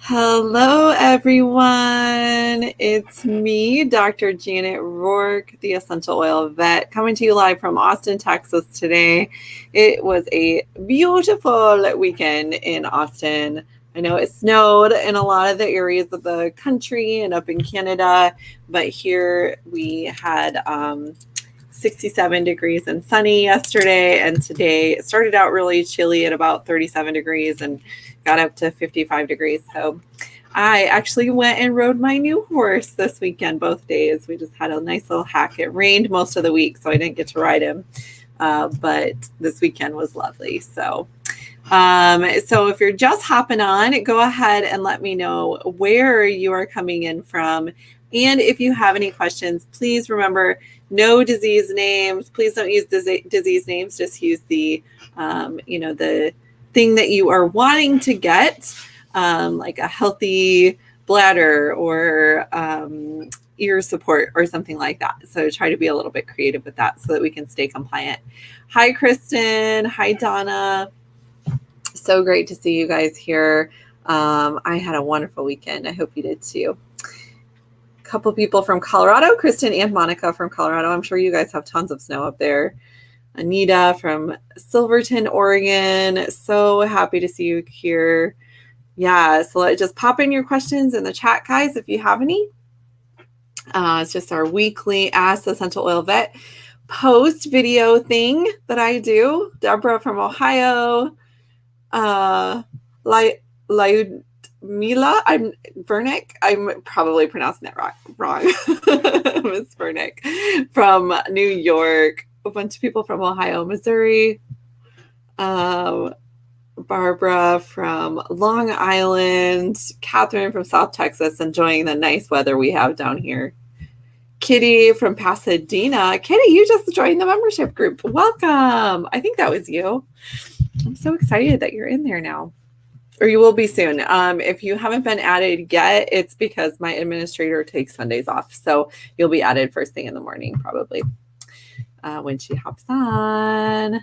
Hello, everyone. It's me, Dr. Janet Rourke, the Essential Oil Vet, coming to you live from Austin, Texas today. It was a beautiful weekend in Austin. I know it snowed in a lot of the areas of the country and up in Canada, but here we had 67 degrees and sunny yesterday, and today it started out really chilly at about 37 degrees and got up to 55 degrees. So I actually went and rode my new horse this weekend, both days. We just had a nice little hack. It rained most of the week, so I didn't get to ride him. But this weekend was lovely. So if you're just hopping on, go ahead and let me know where you are coming in from. And if you have any questions, please remember no disease names. Please don't use disease names. Just use the thing that you are wanting to get, like a healthy bladder or ear support or something like that. So try to be a little bit creative with that so that we can stay compliant. Hi, Kristen. Hi, Donna. So great to see you guys here. I had a wonderful weekend. I hope you did too. A couple people from Colorado, Kristen and Monica from Colorado. I'm sure you guys have tons of snow up there. Anita from Silverton, Oregon. So happy to see you here. Yeah, so just pop in your questions in the chat, guys, if you have any. It's just our weekly Ask the Essential Oil Vet post video thing that I do. Deborah from Ohio. Mila, I'm Vernick. I'm probably pronouncing that wrong. Miss Vernick from New York. A bunch of people from Ohio, Missouri. Barbara from Long Island. Catherine from South Texas, enjoying the nice weather we have down here. Kitty from Pasadena. Kitty, you just joined the membership group. Welcome. I think that was you. I'm so excited that you're in there now. Or you will be soon. If you haven't been added yet, it's because my administrator takes Sundays off. So you'll be added first thing in the morning, probably, when she hops on.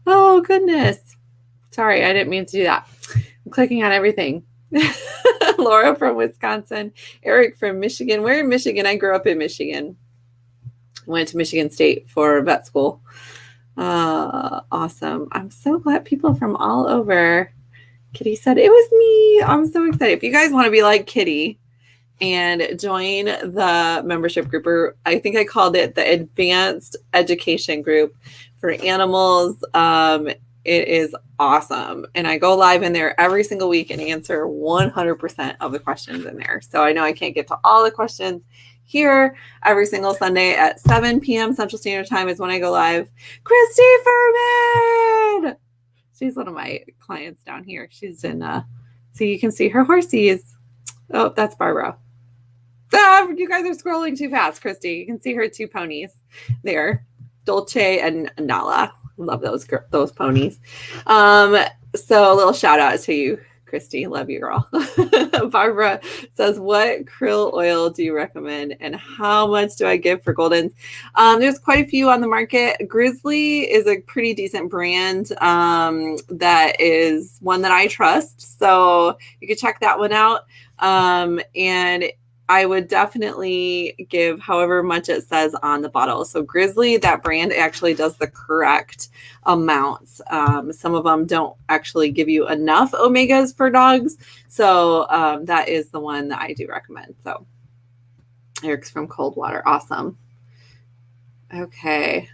Oh, goodness. Sorry, I didn't mean to do that. I'm clicking on everything. Laura from Wisconsin. Eric from Michigan. We're in Michigan. I grew up in Michigan. Went to Michigan State for vet school. Awesome. I'm so glad people from all over. Kitty said it was me. I'm so excited. If you guys want to be like Kitty and join the membership group, or I think I called it the Advanced Education Group for Animals. It is awesome. And I go live in there every single week and answer 100% of the questions in there. So I know I can't get to all the questions here. Every single Sunday at 7 p.m. Central Standard Time is when I go live. Christy Furman! She's one of my clients down here. She's in, so you can see her horsies. Oh, that's Barbara. You guys are scrolling too fast, Christy. You can see her two ponies there, Dolce and Nala. Love those ponies. So a little shout out to you, Christy. Love you, girl. Barbara says, what krill oil do you recommend and how much do I give for Goldens? There's quite a few on the market. Grizzly is a pretty decent brand that is one that I trust. So you can check that one out. And I would definitely give however much it says on the bottle. So Grizzly, that brand actually does the correct amounts. Some of them don't actually give you enough omegas for dogs. So that is the one that I do recommend. So Eric's from Coldwater. Awesome. Okay.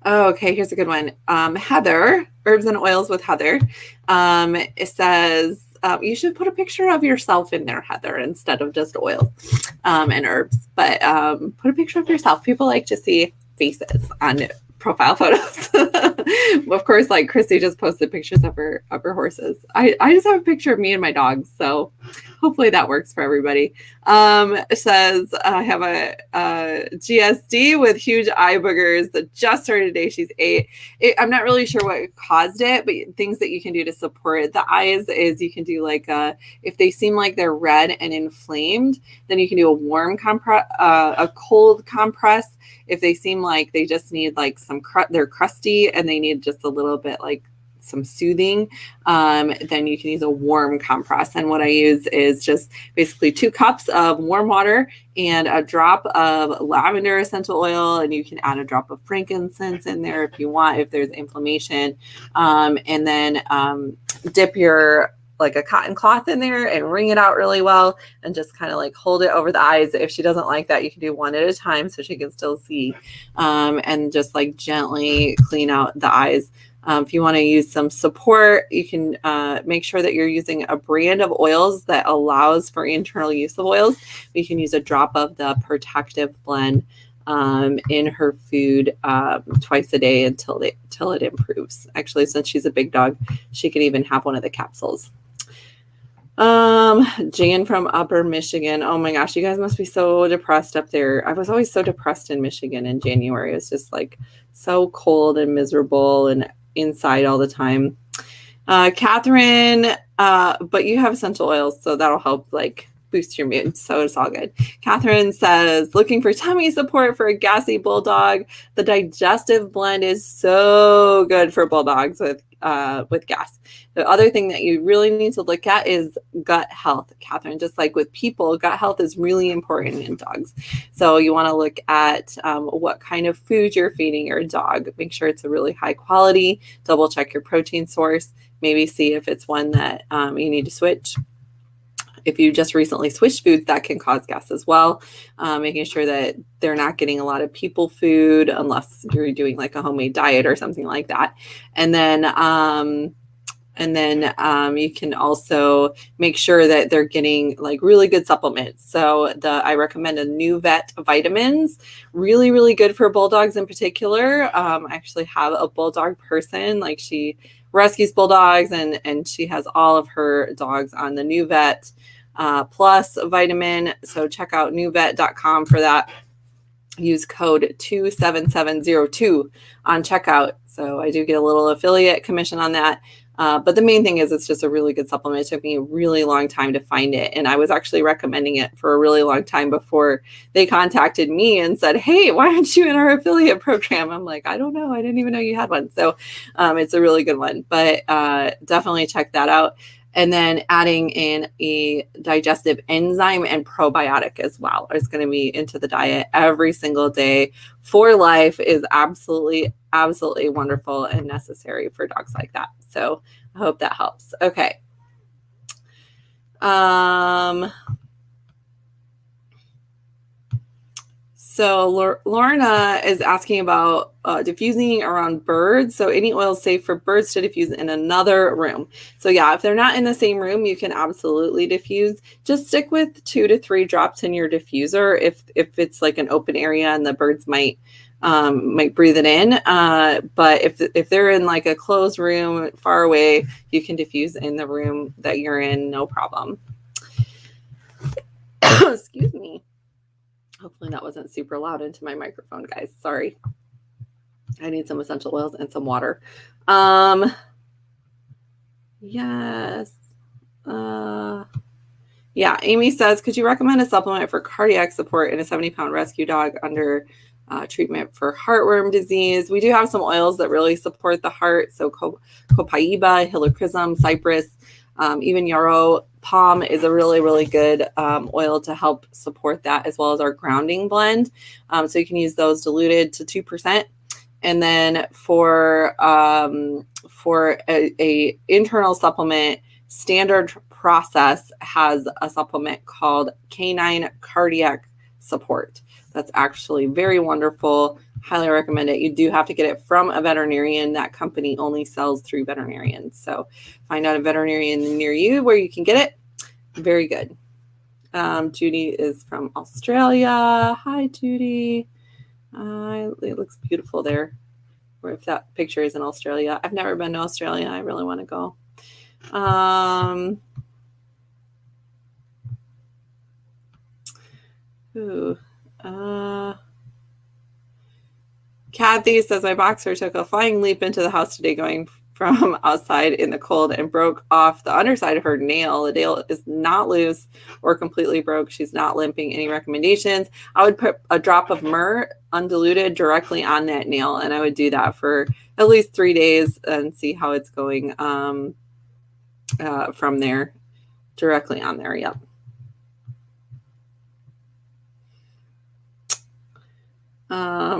Oh, okay. Here's a good one. Heather, Herbs and Oils with Heather. It says, you should put a picture of yourself in there, Heather, instead of just oil and herbs. But put a picture of yourself. People like to see faces on profile photos. Of course, like Christy just posted pictures of her horses. I just have a picture of me and my dogs. So hopefully that works for everybody. It says, I have a GSD with huge eye boogers that just started today. She's 8. I'm not really sure what caused it, but things that you can do to support the eyes is you can do like if they seem like they're red and inflamed, then you can do a warm compress, a cold compress. If they seem like they just need like they're crusty and they need just a little bit like some soothing, then you can use a warm compress. And what I use is just basically 2 cups of warm water and a drop of lavender essential oil, and you can add a drop of frankincense in there if you want, if there's inflammation, and then dip your like a cotton cloth in there and wring it out really well and just kind of like hold it over the eyes. If she doesn't like that, you can do one at a time so she can still see, and just like gently clean out the eyes. If you want to use some support, you can make sure that you're using a brand of oils that allows for internal use of oils. You can use a drop of the Protective Blend in her food twice a day until it improves. Actually, since she's a big dog, she can even have one of the capsules. Jan from Upper Michigan. Oh my gosh, you guys must be so depressed up there. I was always so depressed in Michigan in January. It's just like so cold and miserable and inside all the time. Catherine, but you have essential oils, so that'll help like boost your mood. So it's all good. Catherine says, looking for tummy support for a gassy bulldog. The Digestive Blend is so good for bulldogs with gas. The other thing that you really need to look at is gut health, Catherine. Just like with people, gut health is really important in dogs. So you want to look at what kind of food you're feeding your dog. Make sure it's a really high quality. Double check your protein source. Maybe see if it's one that you need to switch. If you just recently switched foods, that can cause gas as well. Making sure that they're not getting a lot of people food unless you're doing like a homemade diet or something like that. And then you can also make sure that they're getting like really good supplements. So I recommend a NuVet vitamins, really, really good for bulldogs in particular. I actually have a bulldog person, like she rescues bulldogs and she has all of her dogs on the NuVet Plus vitamin. So check out nuvet.com for that. Use code 27702 on checkout. So I do get a little affiliate commission on that. But the main thing is it's just a really good supplement. It took me a really long time to find it. And I was actually recommending it for a really long time before they contacted me and said, hey, why aren't you in our affiliate program? I'm like, I don't know. I didn't even know you had one. So it's a really good one. But definitely check that out. And then adding in a digestive enzyme and probiotic as well is going to be into the diet every single day for life is absolutely, absolutely wonderful and necessary for dogs like that. So I hope that helps. Okay. So Lorna is asking about diffusing around birds. So any oil safe for birds to diffuse in another room. So yeah, if they're not in the same room, you can absolutely diffuse. Just stick with 2 to 3 drops in your diffuser. If it's like an open area and the birds might breathe it in. But if they're in like a closed room far away, you can diffuse in the room that you're in, no problem. Excuse me. Hopefully that wasn't super loud into my microphone, guys. Sorry. I need some essential oils and some water. Yes. Yeah, Amy says, could you recommend a supplement for cardiac support in a 70-pound rescue dog under treatment for heartworm disease? We do have some oils that really support the heart. So copaiba, helichrysum, cypress, even yarrow palm is a really, really good oil to help support that, as well as our grounding blend. So you can use those diluted to 2%. And then for a internal supplement, Standard Process has a supplement called Canine Cardiac Support. That's actually very wonderful. Highly recommend it. You do have to get it from a veterinarian. That company only sells through veterinarians. So find out a veterinarian near you where you can get it. Very good. Judy is from Australia. Hi, Judy. It looks beautiful there. Or if that picture is in Australia. I've never been to Australia. I really want to go. Kathy says, my boxer took a flying leap into the house today going from outside in the cold and broke off the underside of her nail. The nail is not loose or completely broke. She's not limping. Any recommendations? I would put a drop of myrrh undiluted directly on that nail, and I would do that for at least 3 days and see how it's going from there, directly on there. Yep.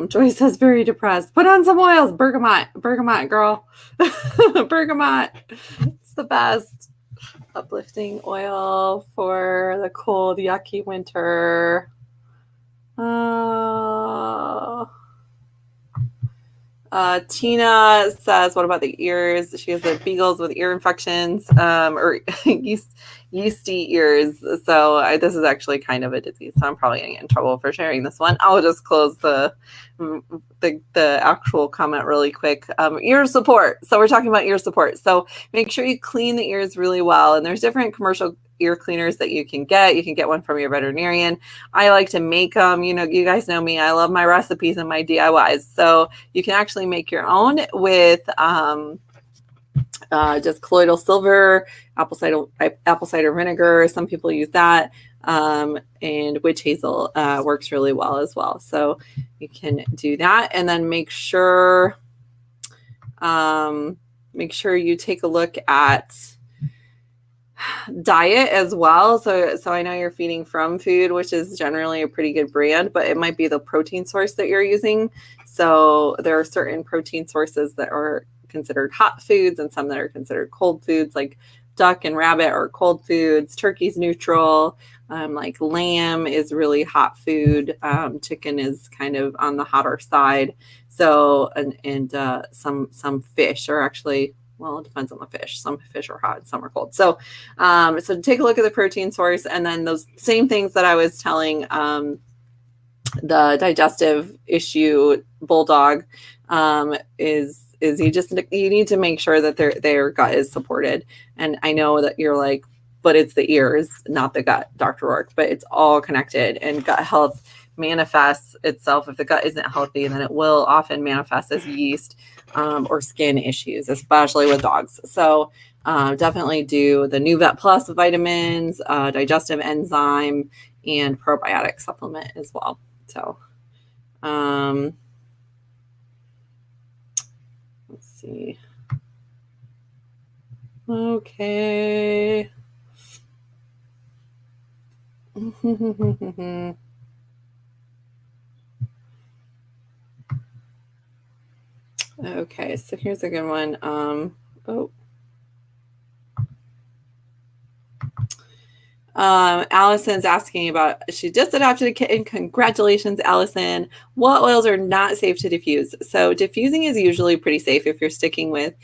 Joy says very depressed. Put on some oils. Bergamot girl. Bergamot. It's the best uplifting oil for the cold, yucky winter. Tina says, what about the ears? She has the beagles with ear infections or yeasty ears. So this is actually kind of a disease. So I'm probably going to get in trouble for sharing this one. I'll just close the actual comment really quick. Ear support. So we're talking about ear support. So make sure you clean the ears really well. And there's different commercial ear cleaners that you can get. You can get one from your veterinarian. I like to make them. You know, you guys know me. I love my recipes and my DIYs. So you can actually make your own with just colloidal silver, apple cider vinegar. Some people use that. And witch hazel works really well as well. So you can do that, and then make sure you take a look at diet as well. So I know you're feeding From Food, which is generally a pretty good brand, but it might be the protein source that you're using. So there are certain protein sources that are considered hot foods and some that are considered cold foods, like duck and rabbit are cold foods. Turkey's neutral. Like lamb is really hot food. Chicken is kind of on the hotter side. So and some fish are actually, well, it depends on the fish. Some fish are hot, some are cold. So so take a look at the protein source, and then those same things that I was telling the digestive issue bulldog is you need to make sure that their gut is supported. And I know that you're like, but it's the ears, not the gut, Dr. Roark, but it's all connected, and gut health manifests itself. If the gut isn't healthy, then it will often manifest as yeast or skin issues, especially with dogs. So definitely do the New Vet Plus vitamins, digestive enzyme, and probiotic supplement as well. So let's see. Okay. Okay, so here's a good one. Allison's asking about, she just adopted a kitten. Congratulations, Allison. What oils are not safe to diffuse? So diffusing is usually pretty safe if you're sticking with,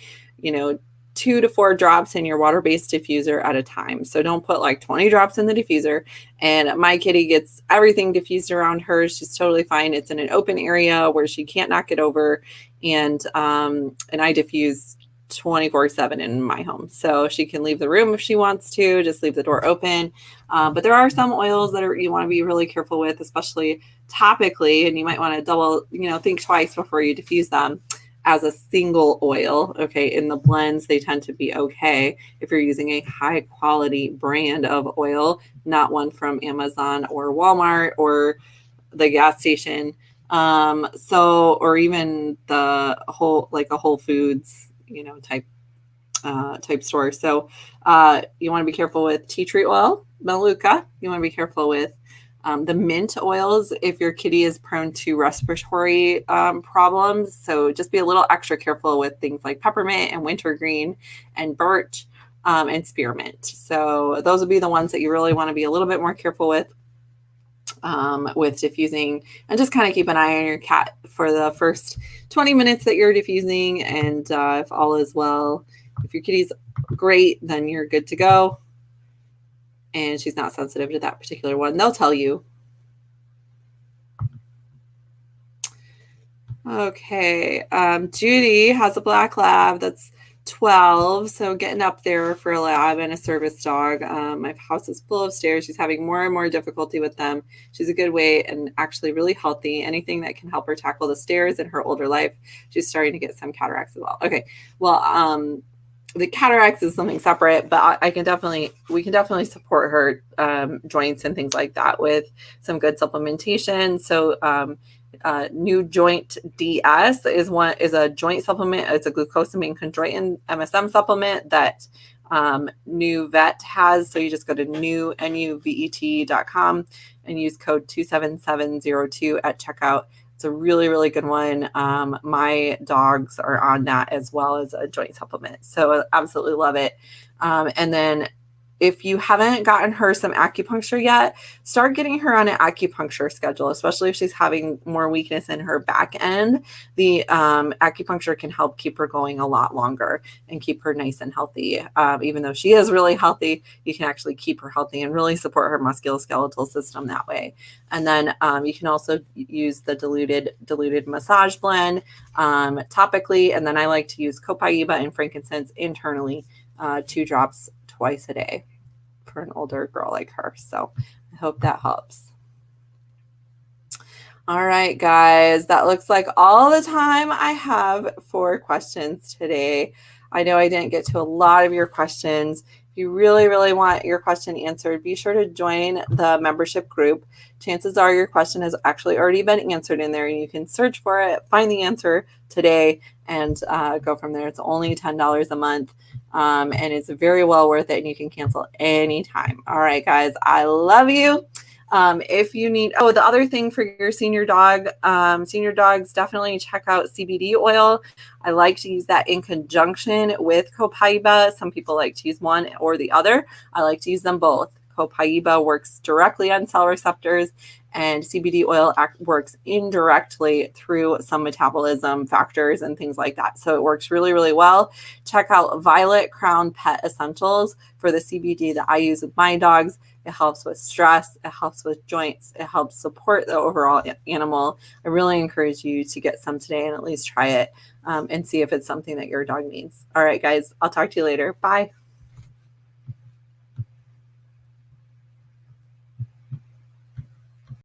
2 to 4 drops in your water-based diffuser at a time. So don't put like 20 drops in the diffuser. And my kitty gets everything diffused around her. She's totally fine. It's in an open area where she can't knock it over. And I diffuse 24/7 in my home. So she can leave the room if she wants to, just leave the door open. But there are some oils that you want to be really careful with, especially topically, and you might want to double, think twice before you diffuse them as a single oil. Okay. In the blends, they tend to be okay if you're using a high quality brand of oil, not one from Amazon or Walmart or the gas station. Or even the a Whole Foods, type store. So you want to be careful with tea tree oil, Manuka. You want to be careful with the mint oils if your kitty is prone to respiratory problems. So just be a little extra careful with things like peppermint and wintergreen and birch and spearmint. So those would be the ones that you really want to be a little bit more careful with diffusing, and just kind of keep an eye on your cat for the first 20 minutes that you're diffusing. And if all is well, if your kitty's great, then you're good to go. And she's not sensitive to that particular one, they'll tell you. Okay. Judy has a black lab that's 12, so getting up there for a lab and a service dog. My house is full of stairs. She's having more and more difficulty with them. She's a good weight and actually really healthy. Anything that can help her tackle the stairs in her older life. She's starting to get some cataracts as well. Okay. Well, the cataracts is something separate, but we can definitely support her joints and things like that with some good supplementation. So New Joint DS is a joint supplement. It's a glucosamine chondroitin MSM supplement that New Vet has. So you just go to nuvet.com and use code 27702 at checkout. It's a really, really good one. My dogs are on that as well as a joint supplement. So I absolutely love it. And then if you haven't gotten her some acupuncture yet, start getting her on an acupuncture schedule, especially if she's having more weakness in her back end. The acupuncture can help keep her going a lot longer and keep her nice and healthy. Even though she is really healthy, you can actually keep her healthy and really support her musculoskeletal system that way. And then you can also use the diluted massage blend topically. And then I like to use copaiba and frankincense internally, 2 drops twice a day for an older girl like her. So I hope that helps. All right, guys, that looks like all the time I have for questions today. I know I didn't get to a lot of your questions. If you really, really want your question answered, be sure to join the membership group. Chances are your question has actually already been answered in there, and you can search for it, find the answer today, and go from there. It's only $10 a month. And it's very well worth it, and you can cancel anytime. All right, guys, I love you. If you need, the other thing for your senior dogs, definitely check out CBD oil. I like to use that in conjunction with copaiba. Some people like to use one or the other. I like to use them both. Copaiba works directly on cell receptors, and CBD oil works indirectly through some metabolism factors and things like that. So it works really, really well. Check out Violet Crown Pet Essentials for the CBD that I use with my dogs. It helps with stress. It helps with joints. It helps support the overall animal. I really encourage you to get some today and at least try it and see if it's something that your dog needs. All right, guys, I'll talk to you later. Bye.